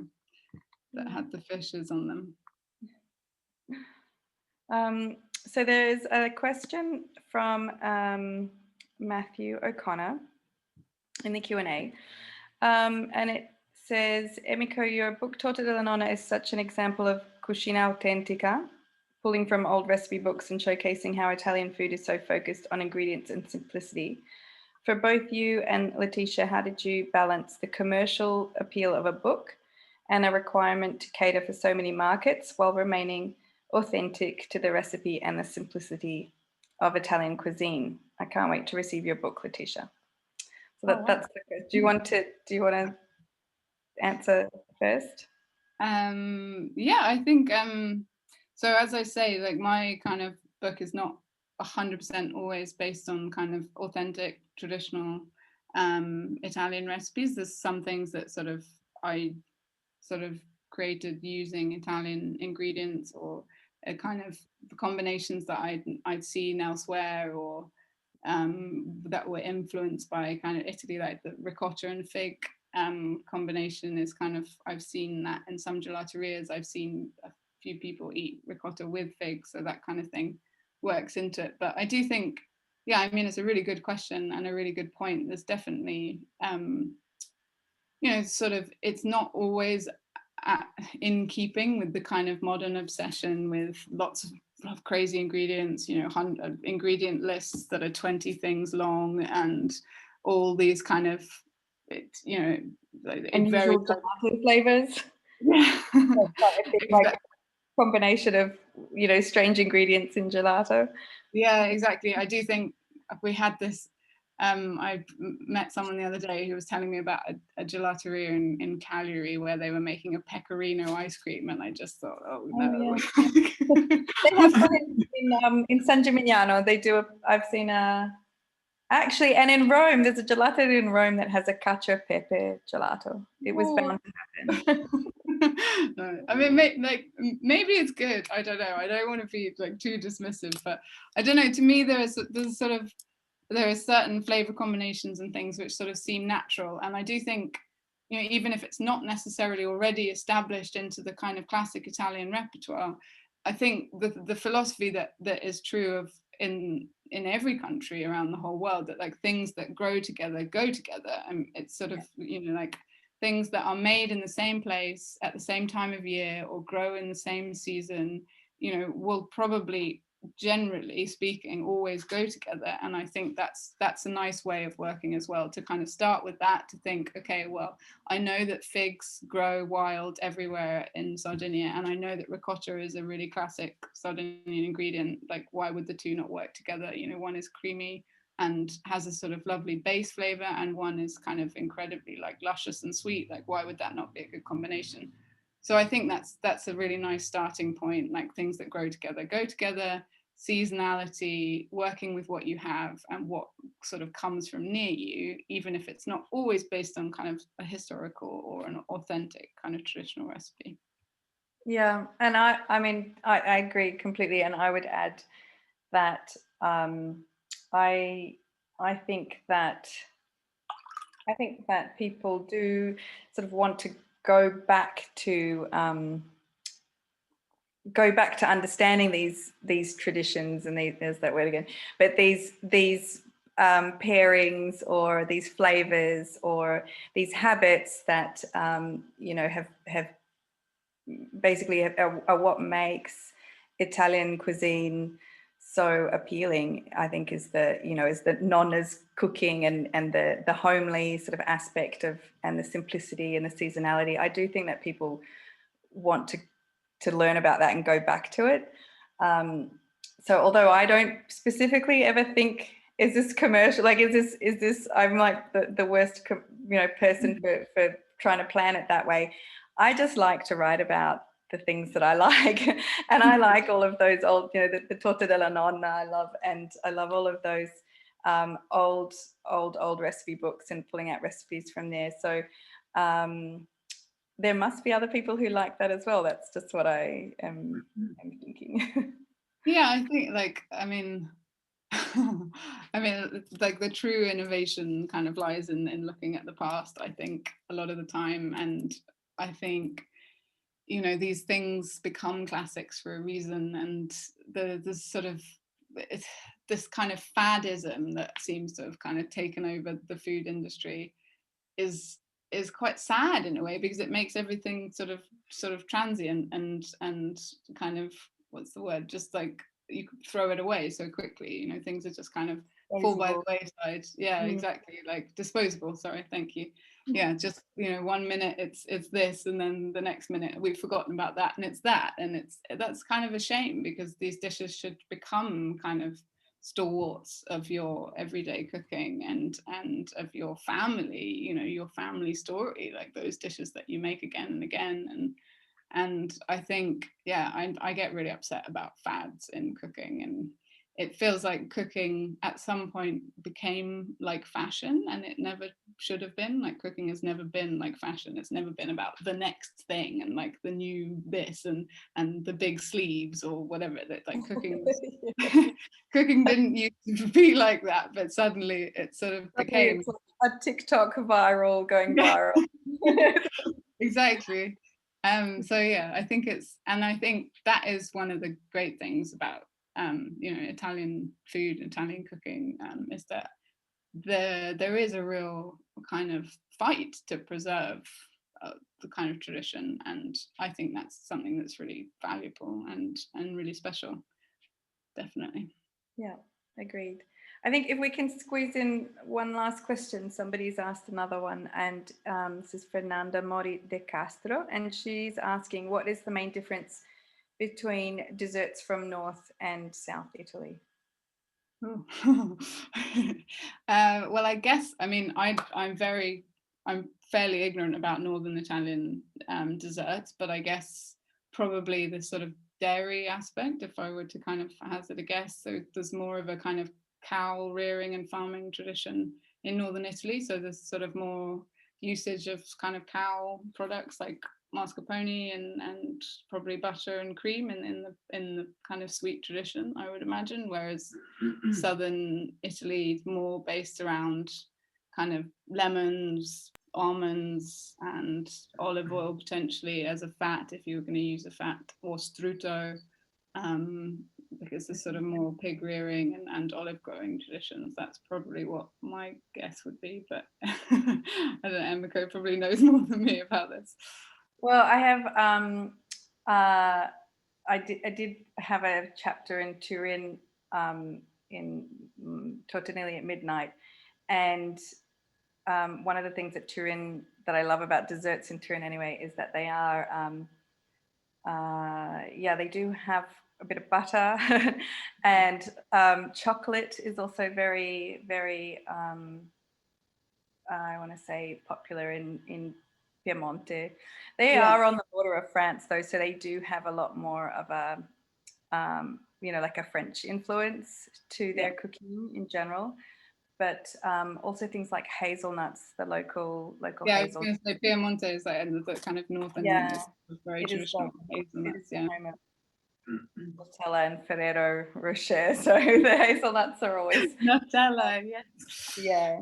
that had the fishes on them.
So there's a question from Matthew O'Connor in the Q&A, and it says, Emiko, your book Torta Della Nona is such an example of cucina authentica, pulling from old recipe books and showcasing how Italian food is so focused on ingredients and simplicity. For both you and Letitia, how did you balance the commercial appeal of a book and a requirement to cater for so many markets while remaining authentic to the recipe and the simplicity of Italian cuisine? I can't wait to receive your book, Letitia. So that's the first. Do you want to answer first?
Yeah, I think so as I say, like my kind of book is not 100% always based on kind of authentic traditional Italian recipes. There's some things that I sort of created using Italian ingredients or a kind of combinations that I'd seen elsewhere, or that were influenced by kind of Italy, like the ricotta and fig combination is kind of, I've seen that in some gelaterias. I've seen a few people eat ricotta with figs, so that kind of thing works into it. But I do think, yeah, I mean, it's a really good question and a really good point. There's definitely sort of, it's not always in keeping with the kind of modern obsession with lots of crazy ingredients, ingredient lists that are 20 things long and all these kind of,
Unusual gelato flavors.
Yeah.
Like combination of strange ingredients in gelato.
Yeah, exactly. I do think we had this. I met someone the other day who was telling me about a gelateria in Cagliari where they were making a pecorino ice cream, and I just thought, oh no.
Yeah. They have one in San Gimignano. They do. I've seen actually, and in Rome, there's a gelateria in Rome that has a cacio e pepe gelato. It was bound to happen.
No, I mean, maybe it's good. I don't know. I don't want to be like too dismissive, but I don't know. To me, there are certain flavor combinations and things which sort of seem natural, and I do think, even if it's not necessarily already established into the kind of classic Italian repertoire, I think the philosophy that is true of in every country around the whole world, that like things that grow together go together, and it's sort of like things that are made in the same place at the same time of year or grow in the same season, will probably, generally speaking, always go together. And I think that's a nice way of working as well, to kind of start with that, to think, okay, well, I know that figs grow wild everywhere in Sardinia, and I know that ricotta is a really classic Sardinian ingredient. Like, why would the two not work together? One is creamy and has a sort of lovely base flavor, and one is kind of incredibly like luscious and sweet. Like, why would that not be a good combination? So I think that's a really nice starting point. Like, things that grow together go together, seasonality, working with what you have and what sort of comes from near you, even if it's not always based on kind of a historical or an authentic kind of traditional recipe.
Yeah, and I mean, I agree completely, and I would add that I think that people do sort of want to go back to understanding these traditions, and there's that word again, but these pairings or these flavors or these habits that have basically are what makes Italian cuisine so appealing. I think is the nonna's cooking and the homely sort of aspect of, and the simplicity and the seasonality. I do think that people want to learn about that and go back to it. So although I don't specifically ever think, is this commercial? Like, is this? I'm like the worst person for trying to plan it that way. I just like to write about the things that I like, and I like all of those old, the Torta Della Nona. I love all of those old recipe books and pulling out recipes from there. So there must be other people who like that as well. That's just what I am thinking.
Yeah, I think like, I mean, it's like the true innovation kind of lies in looking at the past, I think, a lot of the time. And I think, you know, these things become classics for a reason. And the sort of this kind of faddism that seems to have kind of taken over the food industry is quite sad in a way, because it makes everything sort of transient and kind of, what's the word, just like you could throw it away so quickly, you know, things are just kind of fall by the wayside. Yeah, exactly, like disposable, sorry, thank you. Yeah, just, you know, 1 minute it's this, and then the next minute we've forgotten about that, and it's that, and that's kind of a shame, because these dishes should become kind of stalwarts of your everyday cooking and of your family, you know, your family story, like those dishes that you make again and again. And I think, yeah, I get really upset about fads in cooking, and it feels like cooking at some point became like fashion, and it never should have been. Like, cooking has never been like fashion. It's never been about the next thing and like the new this and the big sleeves or whatever. Like cooking cooking didn't used to be like that, but suddenly it sort of became
a TikTok viral, going viral.
Exactly. So yeah, I think I think that is one of the great things about you know, Italian food, Italian cooking, is that there is a real kind of fight to preserve the kind of tradition, and I think that's something that's really valuable and really special, definitely.
Yeah, agreed. I think if we can squeeze in one last question, somebody's asked another one, and this is Fernanda Mori de Castro, and she's asking, what is the main difference between desserts from North and South Italy?
Well, I guess, I mean, I'm fairly ignorant about Northern Italian desserts, but I guess probably the sort of dairy aspect, if I were to kind of hazard a guess. So there's more of a kind of cow rearing and farming tradition in Northern Italy. So there's sort of more usage of kind of cow products like mascarpone and probably butter and cream in the kind of sweet tradition, I would imagine, whereas southern Italy is more based around kind of lemons, almonds, and olive oil potentially as a fat, if you were going to use a fat, or strutto, because there's sort of more pig rearing and olive growing traditions. That's probably what my guess would be, but I don't know, Emiko probably knows more than me about this.
Well, I have I did have a chapter in Turin in Torta Della Nona at midnight, and one of the things at Turin that I love about desserts in Turin anyway is that they are yeah, they do have a bit of butter and chocolate is also very, very I want to say popular in Piemonte. They are on the border of France though, so they do have a lot more of a you know, like a French influence to their cooking in general. But also things like hazelnuts, the local
yeah,
hazelnuts.
I was going to say Piemonte is like the kind of northern, very traditional hazelnuts. Yeah.
Nutella and Ferrero Rocher, so the hazelnuts are always
Nutella, yes.
Yeah.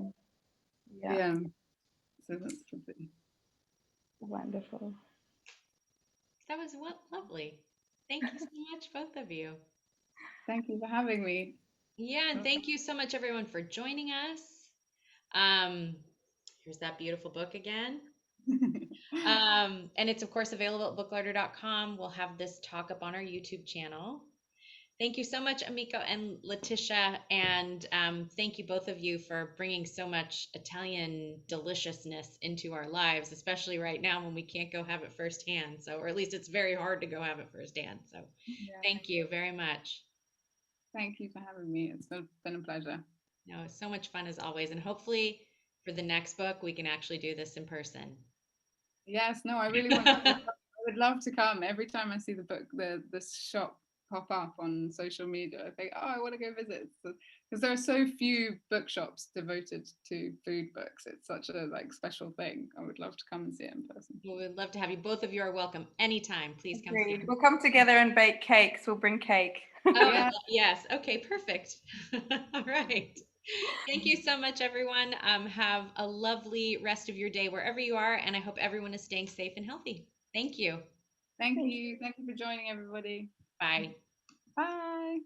So that's probably
wonderful.
That was lovely. Thank you so much, both of you.
Thank you for having me.
Yeah, and thank you so much, everyone, for joining us. Here's that beautiful book again. And it's, of course, available at booklarder.com. We'll have this talk up on our YouTube channel. Thank you so much, Emiko and Letitia. And thank you, both of you, for bringing so much Italian deliciousness into our lives, especially right now when we can't go have it firsthand. So, or at least it's very hard to go have it firsthand. So thank you very much.
Thank you for having me. It's been a pleasure.
No, it's so much fun as always. And hopefully for the next book, we can actually do this in person.
Yes, no, I really want to. I would love to come. Every time I see the book, the shop pop up on social media, I think, oh, I want to go visit, because there are so few bookshops devoted to food books. It's such a like special thing. I would love to come and see it in person.
We would love to have you. Both of you are welcome anytime. Please come see
Agreed.
us.
We'll come together and bake cakes. We'll bring cake.
Oh,
Yeah.
yes. Okay, perfect. All right. Thank you so much, everyone. Have a lovely rest of your day wherever you are, and I hope everyone is staying safe and healthy. Thank you.
Thank you. Thank you for joining, everybody.
Bye.
Bye.